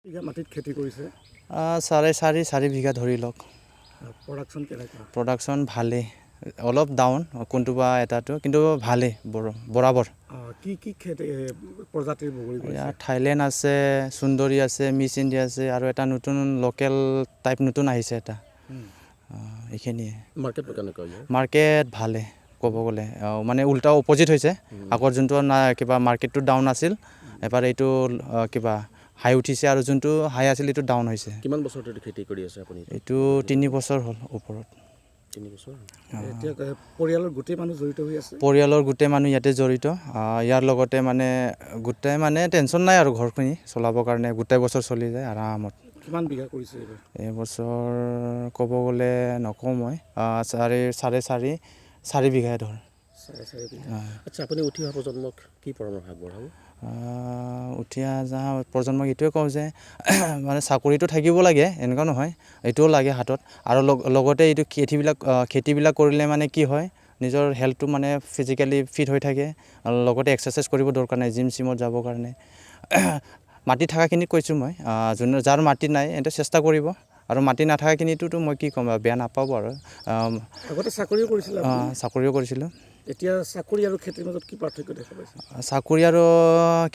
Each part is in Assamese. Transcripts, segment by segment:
বিঘা মাটিত খেতি কৰিছে 4.5 বিঘা ধৰি লওক। প্ৰডাকশ্যন কেনেকুৱা? প্ৰডাকশ্যন ভালেই, অলপ ডাউন কোনটোবা এটাটো, কিন্তু ভালেই বৰাবৰ। কি কি খেতি প্ৰজাতিৰ বগৰী কৰিছে? ইয়াত থাইলেণ্ড আছে, সুন্দৰী আছে, মিছ ইণ্ডিয়া আছে, আৰু এটা নতুন লোকেল টাইপ নতুন আহিছে এটা। এইখিনিয়ে। মাৰ্কেটটো কেনেকুৱা? মাৰ্কেট ভালে ক'ব গ'লে, মানে উল্টা অপজিট হৈছে। আগৰ যোনটো কিবা মাৰ্কেটটো ডাউন আছিল, এবাৰ এইটো কিবা হাই উঠিছে, আৰু যোনটো হাই আছিল এইটো ডাউন হৈছে। কিমান বছৰ ধৰি খেতি কৰি আছে আপুনি? এইটো 3 বছৰ হ'ল ওপৰত। 3 বছৰ। এতিয়া পৰিয়ালৰ গোটেই মানুহ জড়িত হৈ আছে? পৰিয়ালৰ গোটেই মানুহ ইয়াতে জড়িত। ইয়াৰ লগতে মানে গোটেই মানে টেনশ্যন নাই আৰু ঘৰখিনি চলাবৰ কাৰণে গোটেই বছৰ চলি যায় আৰামত। কিমান বিঘা কৰিছে এইবাৰ? এইবছৰ ক'ব গ'লে নকওঁ মই, 4.5 বিঘাই ধৰ। 4.5 বিঘা। আচ্ছা, আপুনি উঠি অহা প্ৰজন্মক কি পৰামৰ্শ আগবঢ়াব? উঠি অহা প্ৰজন্মক এইটোৱে কওঁ যে মানে চাকৰিটো থাকিব লাগে, এনেকুৱা নহয়, এইটোও লাগে হাতত। আৰু লগতে এইটো খেতিবিলাক কৰিলে মানে কি হয়, নিজৰ হেল্থটো মানে ফিজিকেলি ফিট হৈ থাকে, আৰু লগতে এক্সাৰচাইজ কৰিব দৰকাৰ নাই জিম চিমত যাবৰ কাৰণে। মাটি থকাখিনিক কৈছোঁ মই, যাৰ মাটি নাই এন্তে চেষ্টা কৰিব, আৰু মাটি নাথাকাখিনিতো মই কি ক'ম, বেয়া নাপাব আৰু। আগতে চাকৰিও কৰিছিল? চাকৰিও কৰিছিলোঁ। এতিয়া চাকৰি আৰু খেতিৰ মাজত কি পাৰ্থক্য দেখা পাইছে? চাকৰি আৰু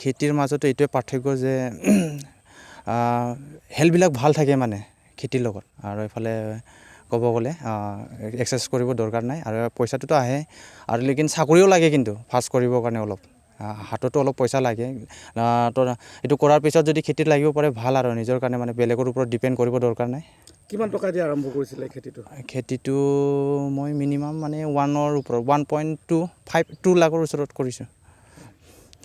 খেতিৰ মাজতো এইটোৱে পাৰ্থক্য যে হেল্থবিলাক ভাল থাকে মানে খেতিৰ লগত, আৰু এইফালে ক'ব গ'লে এক্সাৰচাইজ কৰিব দৰকাৰ নাই, আৰু পইচাটোতো আহে। আৰু লেকিন চাকৰিও লাগে, কিন্তু ফাৰ্ষ্ট কৰিবৰ কাৰণে অলপ হাততো অলপ পইচা লাগে। তো এইটো কৰাৰ পিছত যদি খেতিত লাগিব পাৰে ভাল, আৰু নিজৰ কাৰণে মানে বেলেগৰ ওপৰত ডিপেণ্ড কৰিব দৰকাৰ নাই। কিমান টকা দি আৰম্ভ কৰিছিলে খেতিটো? খেতিটো মই মিনিমাম মানে 1.5-2 লাখৰ ওচৰত কৰিছোঁ।